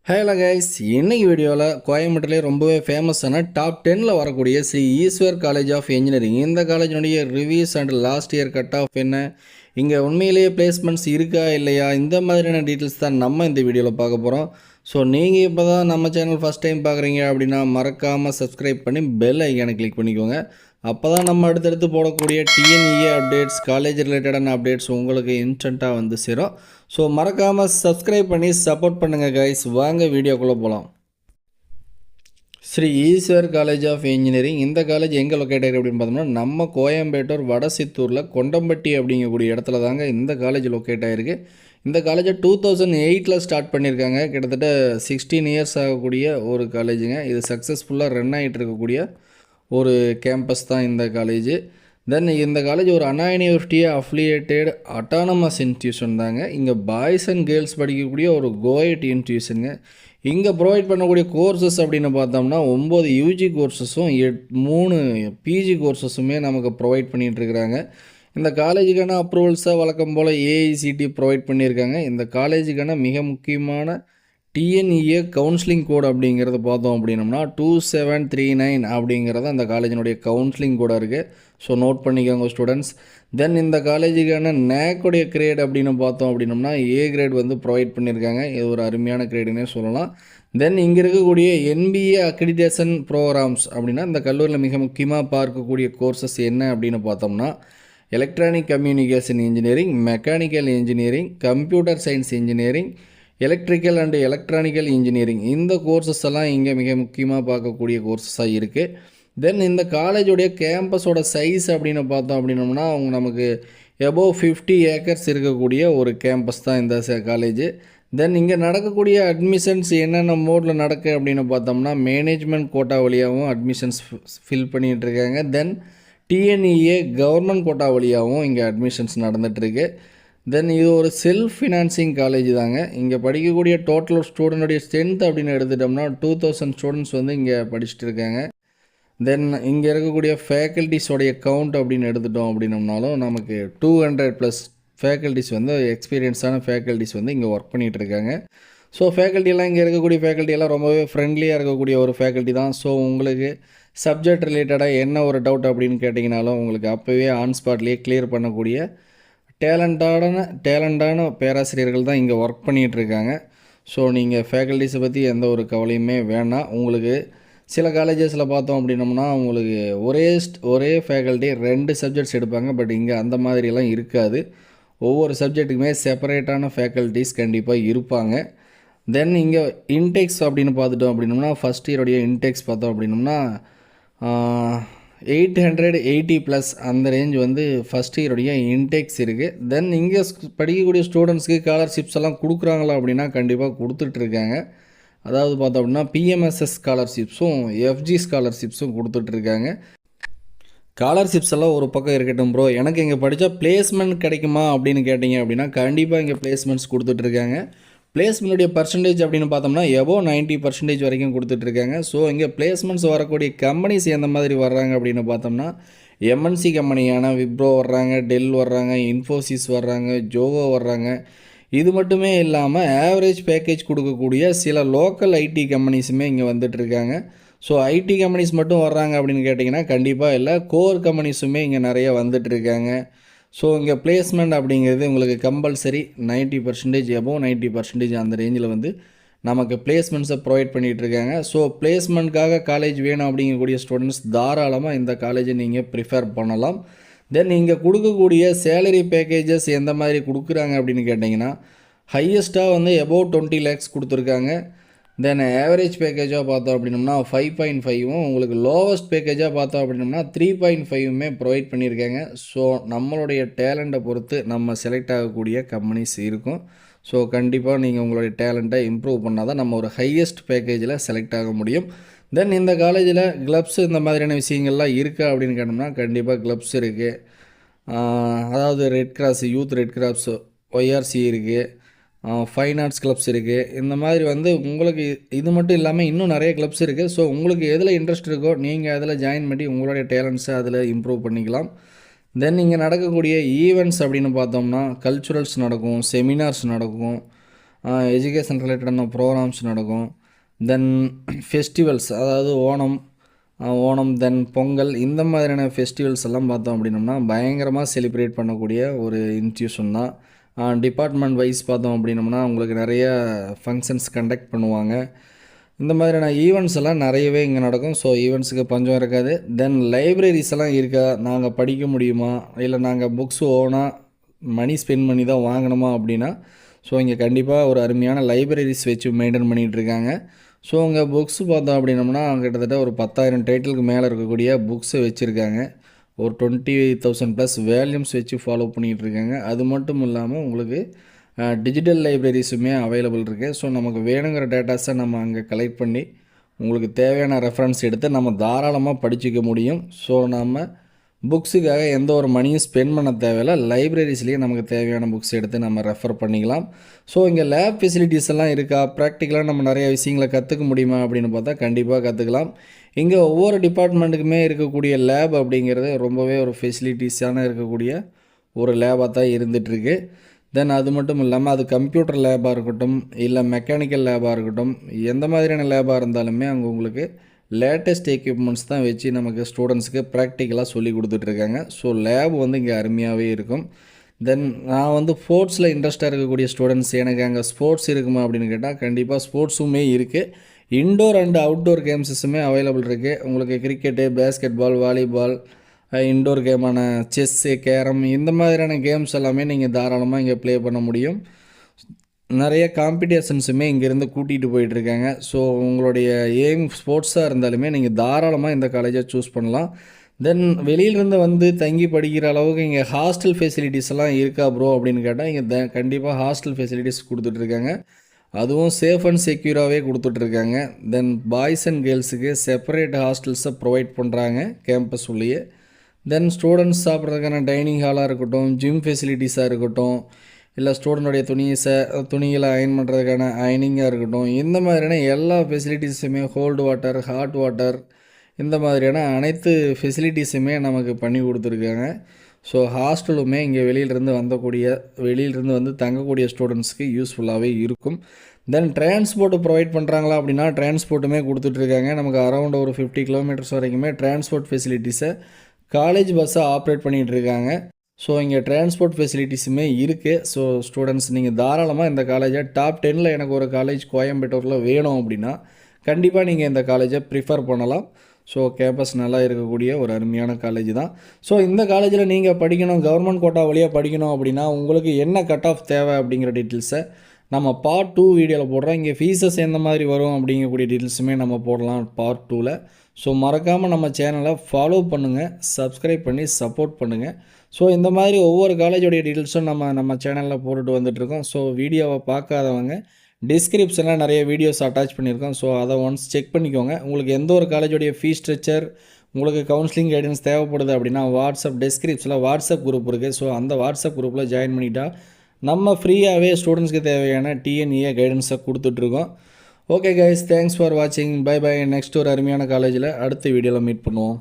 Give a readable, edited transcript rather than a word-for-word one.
Hello guys, இன்னைக்கு வீடியோவில் கோயம்புத்தூர்லேயே ரொம்பவே ஃபேமஸான டாப் 10ல் வரக்கூடிய Sri Ishwar college of engineering இந்த காலேஜினுடைய reviews and last year cut off என்ன, இங்கே உண்மையிலேயே பிளேஸ்மெண்ட்ஸ் இருக்கா இல்லையா, இந்த மாதிரியான டீட்டெயில்ஸ் தான் நம்ம இந்த வீடியோவில் பார்க்க போகிறோம். ஸோ நீங்கள் இப்போ தான் நம்ம சேனல் ஃபஸ்ட் டைம் பார்க்குறீங்க அப்படின்னா மறக்காமல் சப்ஸ்கிரைப் பண்ணி பெல் ஐக்கானை கிளிக் பண்ணிக்கோங்க. அப்போ தான் நம்ம அடுத்தடுத்து போடக்கூடிய டிஎன்இஏ அப்டேட்ஸ், காலேஜ் ரிலேட்டடான அப்டேட்ஸ் உங்களுக்கு இன்ஸ்டண்ட்டாக வந்து சேரும். ஸோ மறக்காமல் சப்ஸ்கிரைப் பண்ணி சப்போர்ட் பண்ணுங்கள் கைஸ். வாங்க வீடியோக்குள்ளே போகலாம். Shri Ishwar college of engineering இந்த காலேஜ் எங்கே லொக்கேட் ஆகிருக்கு அப்படின்னு பார்த்தோம்னா நம்ம கோயம்பேட்டூர் வடசித்தூரில் கொண்டம்பட்டி அப்படிங்கக்கூடிய இடத்துல தாங்க இந்த காலேஜ் லொக்கேட் ஆகிருக்கு. இந்த காலேஜை 2008 ஸ்டார்ட் பண்ணியிருக்காங்க. கிட்டத்தட்ட 16 இயர்ஸ் ஆகக்கூடிய ஒரு காலேஜுங்க. இது சக்ஸஸ்ஃபுல்லாக ரன் ஆகிட்டு இருக்கக்கூடிய ஒரு கேம்பஸ் தான் இந்த காலேஜ். தென் இந்த காலேஜ் ஒரு அண்ணா யூனிவர்சிட்டி அஃபிலியேட்டட் அட்டானமஸ் இன்ஸ்டியூஷன் தாங்க. இங்கே பாய்ஸ் அண்ட் கேர்ள்ஸ் படிக்கக்கூடிய ஒரு கோயட் இன்ஸ்டியூஷனுங்க. இங்கே ப்ரொவைட் பண்ணக்கூடிய கோர்சஸ் அப்படின்னு பார்த்தோம்னா 9 யூஜி கோர்சஸும் 3 பிஜி கோர்சஸுமே நமக்கு ப்ரொவைட் பண்ணிகிட்ருக்குறாங்க. இந்த காலேஜுக்கான அப்ரூவல்ஸாக வழக்கம் போல் ஏஐசிடி ப்ரொவைட் பண்ணியிருக்காங்க. இந்த காலேஜுக்கான மிக முக்கியமான டிஎன்இஏ கவுன்சிலிங் கோட் அப்படிங்கிறத பார்த்தோம் அப்படின்னம்னா 2739 அப்படிங்கிறது அந்த காலேஜினுடைய கவுன்சிலிங் கோடாக இருக்குது. ஸோ நோட் பண்ணிக்கோங்க ஸ்டூடெண்ட்ஸ். தென் இந்த காலேஜுக்கான நேக்குடைய கிரேட் அப்படின்னு பார்த்தோம் அப்படின்னம்னா ஏ கிரேட் வந்து ப்ரொவைட் பண்ணியிருக்காங்க. இது ஒரு அருமையான கிரேடுன்னே சொல்லலாம். தென் இங்கே இருக்கக்கூடிய என்பிஏ அக்ரிடேஷன் ப்ரோக்ராம்ஸ் அப்படின்னா இந்த கல்லூரியில் மிக முக்கியமாக பார்க்கக்கூடிய கோர்சஸ் என்ன அப்படின்னு பார்த்தோம்னா electronic communication engineering, mechanical engineering, computer science engineering, electrical and electronical engineering இந்த கோர்சஸ் எல்லாம் இங்கே மிக முக்கியமாக பார்க்கக்கூடிய கோர்சஸாக இருக்குது. தென் இந்த காலேஜோடைய கேம்பஸோட சைஸ் அப்படின்னு பார்த்தோம் அப்படின்னோம்னா அவங்க நமக்கு எபோவ் 50 ஏக்கர்ஸ் இருக்கக்கூடிய ஒரு கேம்பஸ் தான் இந்த காலேஜ். தென் இங்கே நடக்கக்கூடிய அட்மிஷன்ஸ் என்னென்ன மோடில் நடக்கு அப்படின்னு பார்த்தோம்னா மேனேஜ்மெண்ட் கோட்டா வழியாகவும் அட்மிஷன்ஸ் ஃபில் பண்ணிகிட்ருக்காங்க. தென் டிஎன்இஏ கவர்மெண்ட் கோட்டா வழியாகவும் இங்கே அட்மிஷன்ஸ் நடந்துகிட்ருக்கு. தென் இது ஒரு செல்ஃப் ஃபினான்சிங் காலேஜ் தாங்க. இங்கே படிக்கக்கூடிய டோட்டல் ஸ்டூடெண்ட்டுடைய ஸ்ட்ரென்த் அப்படின்னு எடுத்துட்டோம்னா 2000 ஸ்டூடெண்ட்ஸ் வந்து இங்கே படிச்சுட்டு இருக்காங்க. தென் இங்கே இருக்கக்கூடிய ஃபேக்கல்ட்டிஸோடைய கவுண்ட் அப்படின்னு எடுத்துட்டோம் அப்படின்னம்னாலும் நமக்கு 200+ ஃபேக்கல்ட்டிஸ் வந்து எக்ஸ்பீரியன்ஸான ஃபேக்கல்ட்டிஸ் வந்து இங்கே ஒர்க் பண்ணிகிட்டு இருக்காங்க. ஸோ ஃபேக்கல்ட்டியெல்லாம் இங்கே இருக்கக்கூடிய ஃபேக்கல்ட்டியெல்லாம் ரொம்பவே ஃப்ரெண்ட்லியாக இருக்கக்கூடிய ஒரு ஃபேக்கல்ட்டி தான். ஸோ உங்களுக்கு சப்ஜெக்ட் ரிலேட்டடாக என்ன ஒரு டவுட் அப்படின்னு கேட்டிங்கனாலும் உங்களுக்கு அப்போவே ஆன் ஸ்பாட்லேயே கிளியர் பண்ணக்கூடிய டேலண்டான பேராசிரியர்கள் தான் இங்கே ஒர்க் பண்ணிகிட்ருக்காங்க. ஸோ நீங்கள் ஃபேக்கல்ட்டிஸை பற்றி எந்த ஒரு கவலையுமே வேணாம். உங்களுக்கு சில காலேஜஸில் பார்த்தோம் அப்படின்னோம்னா உங்களுக்கு ஒரே ஃபேக்கல்ட்டி 2 சப்ஜெக்ட்ஸ் எடுப்பாங்க. பட் இங்கே அந்த மாதிரியெல்லாம் இருக்காது. ஒவ்வொரு சப்ஜெக்ட்டுக்குமே செப்பரேட்டான ஃபேக்கல்ட்டிஸ் கண்டிப்பாக இருப்பாங்க. தென் இங்கே இன்டெக்ஸ் அப்படின்னு பார்த்துட்டோம் அப்படின்னோம்னா ஃபஸ்ட் இயருடைய இன்டெக்ஸ் பார்த்தோம் அப்படின்னோம்னா 880+ அந்த ரேஞ்ச் வந்து ஃபஸ்ட் இயருடைய இன்டெக்ஸ் இருக்குது. தென் இங்கே படிக்கக்கூடிய ஸ்டூடெண்ட்ஸ்க்கு ஸ்காலர்ஷிப்ஸ் எல்லாம் கொடுக்குறாங்களா அப்படின்னா கண்டிப்பாக கொடுத்துட்ருக்காங்க. அதாவது பார்த்தோம் அப்படின்னா பிஎம்எஸ்எஸ் ஸ்காலர்ஷிப்ஸும் எஃப்ஜி ஸ்காலர்ஷிப்ஸும் கொடுத்துட்ருக்காங்க. ஸ்காலர்ஷிப்ஸ் எல்லாம் ஒரு பக்கம் இருக்கட்டும் ப்ரோ, எனக்கு இங்கே படித்தா பிளேஸ்மெண்ட் கிடைக்குமா அப்படின்னு கேட்டிங்க அப்படின்னா கண்டிப்பாக இங்கே பிளேஸ்மெண்ட்ஸ் கொடுத்துட்ருக்காங்க. பிளேஸ்மெண்ட்டுடைய பர்சன்டேஜ் அப்படின்னு பார்த்தோம்னா எபோவ் 90% வரைக்கும் கொடுத்துட்ருக்காங்க. ஸோ இங்கே பிளேஸ்மெண்ட்ஸ் வரக்கூடிய கம்பெனிஸ் எந்த மாதிரி வர்றாங்க அப்படின்னு பார்த்தோம்னா எம்என்சி கம்பெனியான விப்ரோ வர்றாங்க, டெல் வர்றாங்க, இன்ஃபோசிஸ் வர்றாங்க, ஜோகோ வர்றாங்க. இது மட்டுமே இல்லாமல் ஆவரேஜ் பேக்கேஜ் கொடுக்கக்கூடிய சில லோக்கல் ஐடி கம்பெனிஸுமே இங்கே வந்துட்டுருக்காங்க. ஸோ ஐடி கம்பெனிஸ் மட்டும் வர்றாங்க அப்படின்னு கேட்டிங்கன்னா கண்டிப்பாக இல்லை, கோர் கம்பெனிஸுமே இங்கே நிறைய வந்துட்டுருக்காங்க. ஸோ இங்கே பிளேஸ்மெண்ட் அப்படிங்கிறது உங்களுக்கு கம்பல்சரி 90% எபோவ் 90% அந்த ரேஞ்சில் வந்து நமக்கு பிளேஸ்மெண்ட்ஸை ப்ரொவைட் பண்ணிகிட்ருக்காங்க. ஸோ பிளேஸ்மெண்ட்காக காலேஜ் வேணும் அப்படிங்கக்கூடிய ஸ்டூடெண்ட்ஸ் தாராளமாக இந்த காலேஜை நீங்கள் ப்ரிஃபர் பண்ணலாம். தென் இங்கே கொடுக்கக்கூடிய சேலரி பேக்கேஜஸ் எந்த மாதிரி கொடுக்குறாங்க அப்படின்னு கேட்டிங்கன்னா ஹையஸ்ட்டாக வந்து எபோவ் 20 lakhs கொடுத்துருக்காங்க. தென் ஆவரேஜ் பேக்கேஜாக பார்த்தோம் அப்படின்னோம்னா 5.5ம், உங்களுக்கு லோவஸ்ட் பேக்கேஜாக பார்த்தோம் அப்படின்னோம்னா 3.5மே ப்ரொவைட் பண்ணியிருக்காங்க. ஸோ நம்மளுடைய டேலண்ட்டை பொறுத்து நம்ம செலக்ட் ஆகக்கூடிய கம்பெனிஸ் இருக்கும். ஸோ கண்டிப்பாக நீங்கள் உங்களுடைய டேலண்ட்டை இம்ப்ரூவ் பண்ணால் தான் நம்ம ஒரு ஹையஸ்ட் பேக்கேஜில் செலக்ட் ஆக முடியும். தென் இந்த காலேஜில் க்ளப்ஸ் இந்த மாதிரியான விஷயங்கள்லாம் இருக்கா அப்படின்னு கேட்டோம்னா கண்டிப்பாக க்ளப்ஸ் இருக்குது. அதாவது red cross, youth red cross, YRC இருக்குது, ஃபைன் ஆர்ட்ஸ் கிளப்ஸ் இருக்குது. இந்த மாதிரி வந்து உங்களுக்கு இது மட்டும் இல்லாமல் இன்னும் நிறைய கிளப்ஸ் இருக்குது. ஸோ உங்களுக்கு எதில் இன்ட்ரெஸ்ட் இருக்கோ நீங்கள் அதில் ஜாயின் பண்ணி உங்களுடைய டேலண்ட்ஸை அதில் இம்ப்ரூவ் பண்ணிக்கலாம். தென் இங்கே நடக்கக்கூடிய ஈவெண்ட்ஸ் அப்படின்னு பார்த்தோம்னா கல்ச்சுரல்ஸ் நடக்கும், செமினார்ஸ் நடக்கும், எஜுகேஷன் ரிலேட்டடான ப்ரோக்ராம்ஸ் நடக்கும். தென் ஃபெஸ்டிவல்ஸ், அதாவது ஓணம் தென் பொங்கல் இந்த மாதிரியான ஃபெஸ்டிவல்ஸ் எல்லாம் பார்த்தோம் அப்படின்னம்னா பயங்கரமாக செலிப்ரேட் பண்ணக்கூடிய ஒரு இன்ஸ்டியூஷன் தான். டிபார்ட்மெண்ட் வைஸ் பார்த்தோம் அப்படின்னம்னா உங்களுக்கு நிறைய ஃபங்க்ஷன்ஸ் கண்டக்ட் பண்ணுவாங்க. இந்த மாதிரியான ஈவெண்ட்ஸ் எல்லாம் நிறையவே இங்கே நடக்கும். ஸோ ஈவெண்ட்ஸுக்கு பஞ்சம் இருக்காது. தென் லைப்ரரிஸ் எல்லாம் இருக்கா, நாங்கள் படிக்க முடியுமா, இல்லை நாங்கள் புக்ஸ் ஓனாக மணி ஸ்பெண்ட் பண்ணி தான் வாங்கணுமா அப்படின்னா, ஸோ இங்கே கண்டிப்பாக ஒரு அருமையான லைப்ரரிஸ் வச்சு மெயின்டைன் பண்ணிகிட்ருக்காங்க. ஸோ அங்கே புக்ஸ் பார்த்தோம் அப்படின்னம்னா கிட்டத்தட்ட ஒரு 10,000 டைட்டிலுக்கு மேலே இருக்கக்கூடிய புக்ஸை வச்சுருக்காங்க. ஒரு 20,000 ப்ளஸ் வேல்யூம்ஸ் வச்சு ஃபாலோ பண்ணிகிட்ருக்காங்க. அது மட்டும் இல்லாமல் உங்களுக்கு டிஜிட்டல் லைப்ரரிஸுமே அவைலபிள் இருக்குது. ஸோ நமக்கு வேணுங்கிற டேட்டாஸை நம்ம அங்கே கலெக்ட் பண்ணி உங்களுக்கு தேவையான ரெஃபரன்ஸ் எடுத்து நம்ம தாராளமாக படிச்சுக்க முடியும். ஸோ நம்ம புக்ஸுக்காக எந்த ஒரு மணியும் ஸ்பெண்ட் பண்ண தேவையில்லை. லைப்ரரிஸ்லேயே நமக்கு தேவையான புக்ஸ் எடுத்து நம்ம ரெஃபர் பண்ணிக்கலாம். ஸோ இங்கே லேப் ஃபெசிலிட்டிஸ் எல்லாம் இருக்கா, ப்ராக்டிக்கலாக நம்ம நிறைய விஷயங்களை கற்றுக்க முடியுமா அப்படின்னு பார்த்தா கண்டிப்பாக கற்றுக்கலாம். இங்கே ஒவ்வொரு டிபார்ட்மெண்ட்டுக்குமே இருக்கக்கூடிய லேப் அப்படிங்கிறது ரொம்பவே ஒரு ஃபெசிலிட்டிஸான இருக்கக்கூடிய ஒரு லேபாக தான் இருந்துகிட்ருக்கு. தென் அது மட்டும் இல்லாமல் அது கம்ப்யூட்டர் லேபாக இருக்கட்டும், இல்லை மெக்கானிக்கல் லேபாக இருக்கட்டும், எந்த மாதிரியான லேபாக இருந்தாலுமே அங்கே உங்களுக்கு லேட்டஸ்ட் எக்யூப்மெண்ட்ஸ் தான் வச்சு நமக்கு ஸ்டூடெண்ட்ஸுக்கு ப்ராக்டிக்கலாக சொல்லி கொடுத்துட்ருக்காங்க. ஸோ லேப் வந்து இங்கே அருமையாகவே இருக்கும். தென் நான் ஸ்போர்ட்ஸில் இன்ட்ரெஸ்ட்டாக இருக்கக்கூடிய ஸ்டூடெண்ட்ஸ், எனக்கு அங்கே ஸ்போர்ட்ஸ் இருக்குமா அப்படின்னு கேட்டால் கண்டிப்பாக ஸ்போர்ட்ஸுமே இருக்குது. இன்டோர் அண்ட் அவுட்டோர் கேம்ஸஸுமே அவைலபிள் இருக்குது. உங்களுக்கு cricket, basketball, volleyball, indoor கேமான செஸ்ஸு, கேரம் இந்த மாதிரியான கேம்ஸ் எல்லாமே நீங்கள் தாராளமாக இங்கே ப்ளே பண்ண முடியும். நிறைய காம்படிஷன்ஸுமே இங்கேருந்து கூட்டிகிட்டு போயிட்டுருக்காங்க. ஸோ உங்களுடைய எய்ம் ஸ்போர்ட்ஸாக இருந்தாலுமே நீங்கள் தாராளமாக இந்த காலேஜை சூஸ் பண்ணலாம். தென் வெளியிலேருந்து தங்கி படிக்கிற அளவுக்கு இங்கே ஹாஸ்டல் ஃபெசிலிட்டிஸ் எல்லாம் இருக்கா ப்ரோ அப்படின்னு கேட்டால் இங்கே கண்டிப்பாக ஹாஸ்டல் ஃபெசிலிட்டிஸ் கொடுத்துட்ருக்காங்க. அதுவும் சேஃப் அண்ட் செக்யூராகவே கொடுத்துட்ருக்காங்க. தென் பாய்ஸ் அண்ட் கேர்ள்ஸுக்கு செப்பரேட் ஹாஸ்டல்ஸை ப்ரொவைட் பண்ணுறாங்க கேம்பஸ் உள்ளேயே. தென் ஸ்டூடெண்ட்ஸ் சாப்பிட்றதுக்கான டைனிங் ஹாலாக இருக்கட்டும், ஜிம் ஃபெசிலிட்டிஸாக இருக்கட்டும், இல்லை ஸ்டூடெண்ட்டுடைய துணிகளை அயன் பண்ணுறதுக்கான அயனிங்காக இருக்கட்டும், இந்த மாதிரியான எல்லா ஃபெசிலிட்டிஸுமே ஹோல்டு வாட்டர், ஹாட் வாட்டர் இந்த மாதிரியான அனைத்து ஃபெசிலிட்டிஸுமே நமக்கு பண்ணி கொடுத்துருக்காங்க. ஸோ ஹாஸ்டலுமே இங்கே வெளியிலிருந்து வந்து தங்கக்கூடிய ஸ்டூடெண்ட்ஸ்க்கு யூஸ்ஃபுல்லாகவே இருக்கும். தென் டிரான்ஸ்போர்ட்டு ப்ரொவைட் பண்ணுறாங்களா அப்படின்னா டிரான்ஸ்போர்ட்டுமே கொடுத்துட்ருக்காங்க. நமக்கு அரௌண்ட் ஒரு 50 கிலோமீட்டர்ஸ் வரைக்குமே டிரான்ஸ்போர்ட் ஃபெசிலிட்டிஸை காலேஜ் பஸ்ஸை ஆப்ரேட் பண்ணிகிட்ருக்காங்க. ஸோ இங்கே டிரான்ஸ்போர்ட் ஃபெசிலிட்டிஸுமே இருக்குது. ஸோ ஸ்டூடெண்ட்ஸ் நீங்கள் தாராளமாக இந்த காலேஜை டாப் 10ல் எனக்கு ஒரு காலேஜ் கோயம்பேட்டூரில் வேணும் அப்படின்னா கண்டிப்பாக நீங்கள் இந்த காலேஜை ப்ரிஃபர் பண்ணலாம். ஸோ கேம்பஸ் நல்லா இருக்கக்கூடிய ஒரு அருமையான காலேஜ் தான். ஸோ இந்த காலேஜில் நீங்கள் படிக்கணும், கவர்மெண்ட் கோட்டா வழியாக படிக்கணும் அப்படின்னா உங்களுக்கு என்ன கட் ஆஃப் தேவை அப்படிங்கிற டீட்டெயில்ஸை நம்ம பார்ட் 2 வீடியோவில் போடுறோம். இங்கே ஃபீஸஸ் எந்த மாதிரி வரும் அப்படிங்கக்கூடிய டீட்டெயில்ஸுமே நம்ம போடலாம் பார்ட் 2ல். ஸோ மறக்காமல் நம்ம சேனலை ஃபாலோ பண்ணுங்கள், சப்ஸ்கிரைப் பண்ணி சப்போர்ட் பண்ணுங்கள். ஸோ இந்த மாதிரி ஒவ்வொரு காலேஜோடைய டீட்டெயில்ஸும் நம்ம சேனலில் போட்டுட்டு வந்துட்டுருக்கோம். ஸோ வீடியோவை பார்க்காதவங்க டிஸ்கிரிப்ஷனில் நிறைய வீடியோஸ் அட்டாச் பண்ணியிருக்கோம். ஸோ அதை ஒன்ஸ் செக் பண்ணிக்கோங்க. உங்களுக்கு எந்த ஒரு காலேஜோடைய ஃபீஸ் ஸ்ட்ரக்சர், உங்களுக்கு கவுன்சிலிங் கைடன்ஸ் தேவைப்படுது அப்படின்னா டிஸ்கிரிப்ஷனில் வாட்ஸ்அப் குரூப் இருக்குது. ஸோ அந்த வாட்ஸ்அப் குரூப்பில் ஜாயின் பண்ணிட்டா நம்ம ஃப்ரீயாகவே ஸ்டூடெண்ட்ஸ்க்கு தேவையான டிஎன்ஏ கைடன்ஸை கொடுத்துட்ருக்கோம். ஓகே கைஸ், தேங்க்ஸ் ஃபார் வாட்சிங். Bye bye. நெக்ஸ்ட் ஒரு அருமையான காலேஜில் அடுத்த வீடியோவில் மீட் பண்ணுவோம்.